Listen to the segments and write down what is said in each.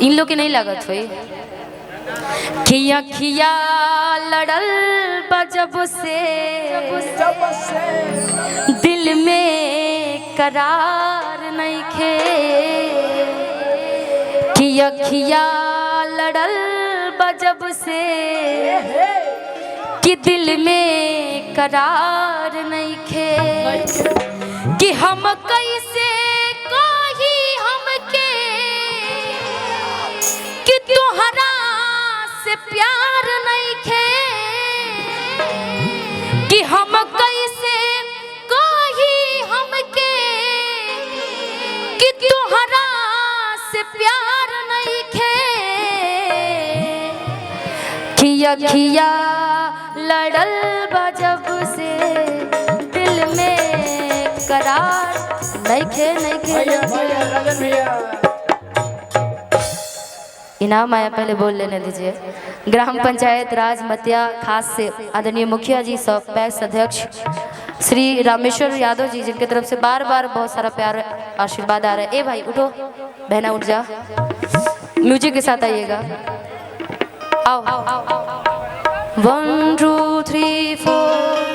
इन लोग के नहीं लागत हुई खिया खिया लड़ल बजब से दिल में करार नहीं खे खिया खिया लड़ल बजब से कि दिल में करार नहीं खे कि हम कैसे कही हमके कि तोहरा से प्यार नहीं खे कि हम कैसे कही हमके कि तोहरा से प्यार नहीं खे खिया खिया लड़ल बजब से दिल में करार नहीं खे इनाम आया पहले बोल लेने दीजिए। ग्राम पंचायत राज मतिया खास से आदरणीय मुखिया जी सब पैक्स अध्यक्ष श्री रामेश्वर यादव जी जिनके तरफ से बार बार बहुत सारा प्यार आशीर्वाद आ रहा है। ए भाई उठो, बहना उठ जा, म्यूजिक के साथ आइएगा। आओ 1 2 3 4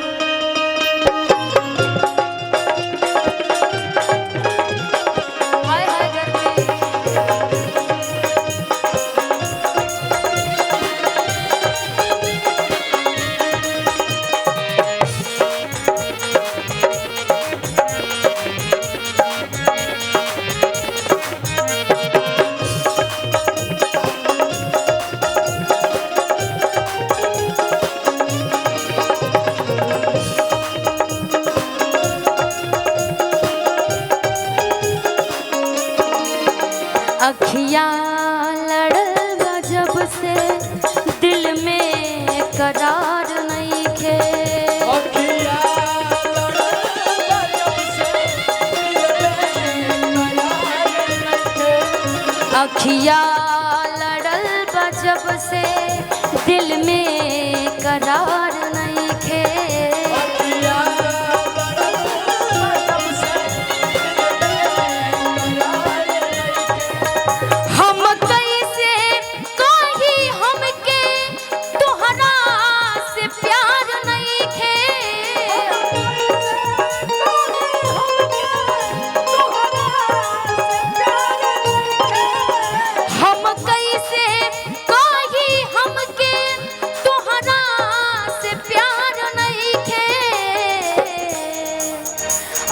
अखियाँ लड़ल गजब से दिल में करार नहीं खे अखियाँ लड़ल गजब से दिल में करार नहीं खे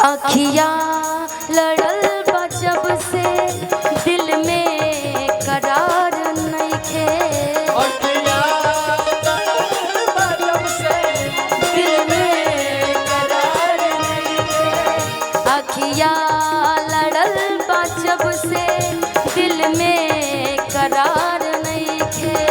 अखियाँ लड़ल बजब से दिल में करार नहीं खे अखियाँ लड़ल बजब से दिल में करार नहीं खे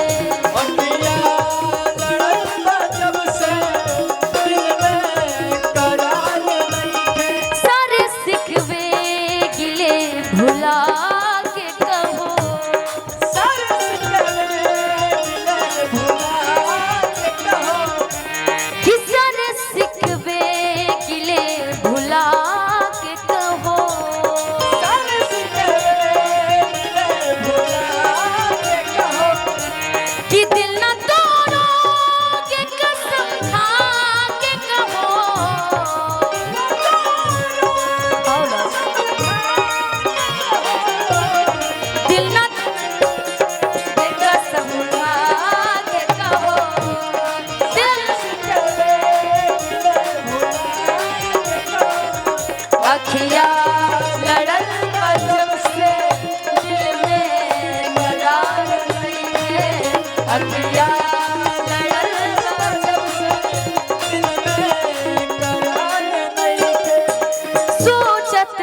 सोचत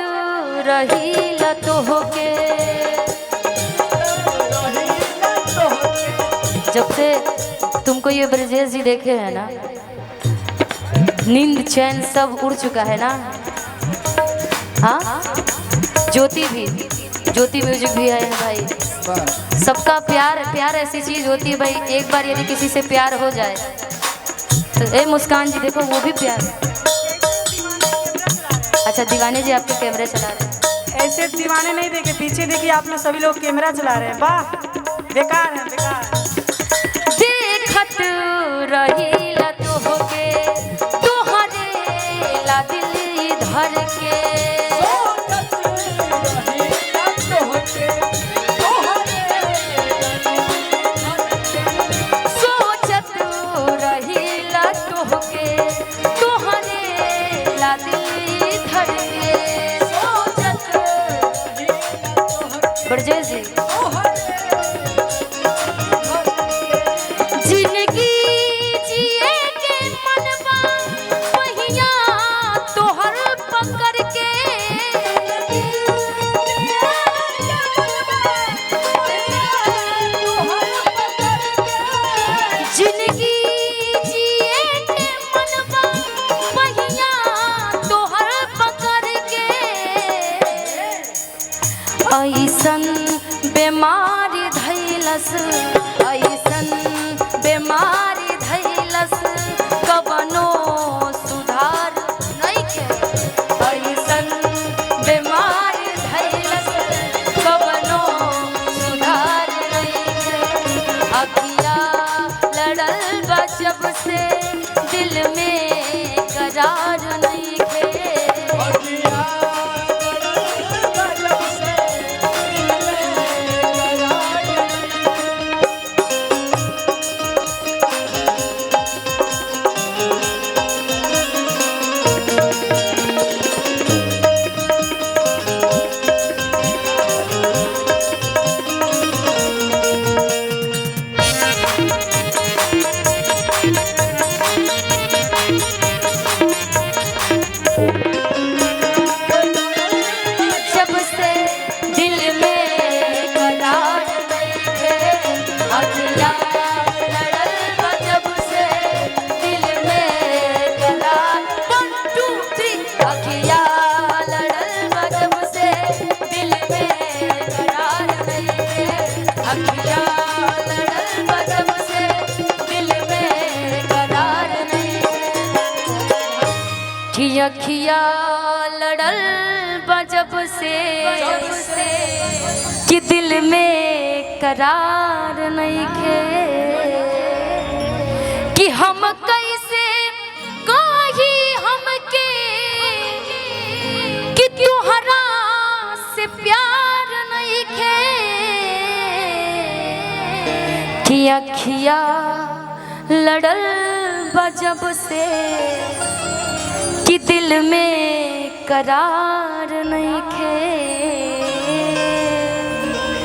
रही तोहके जब से तुमको ये ब्रजेश जी देखे हैं ना, नींद चैन सब उड़ चुका है ना। हाँ, ज्योति म्यूजिक भी है भाई। सबका प्यार ऐसी चीज होती है भाई, एक बार यदि किसी से प्यार हो जाए तो ए मुस्कान जी देखो वो भी प्यार है। अच्छा दीवाने जी आपके कैमरे चला रहे हैं। ऐसे दीवाने नहीं देखे, पीछे देखिए आप लोग सभी लोग कैमरा चला रहे हैं। वाह, बेकार है बेकार। देखत रही ला तोहके तोहरे ला दिल धर के सोचत रही ला तोहके तोहरे ला दिल धर के ब्रजेश जी जिंदगी जिए के मनवा पहिया तोहर पकड़ के जिंदगी जिए के मनवा पहिया तोहर पकड़ के ऐसन बीमारी धैलस ऐसन बीमारी धैलस कवनो सुधार नइखे ऐसन बीमारी धैलस कवनो सुधार नइखे अखिया लड़ल बा जब से दिल में करार नइखे जब से दिल में करार नइखे अखिया लड़ल बा जब से दिल में करार 1 2 3 अखिया लड़ल बा जब से दिल में करार नइखे अखिया लड़ल बा जब से दिल में करार नइखे कि अखिया लड़ल बा जब से कि दिल में करार नइखे कि हम कैसे कही हमके कि तुहरा से प्यार नइखे कि अखिया लड़ल बा जब से कि दिल में करार नइखे।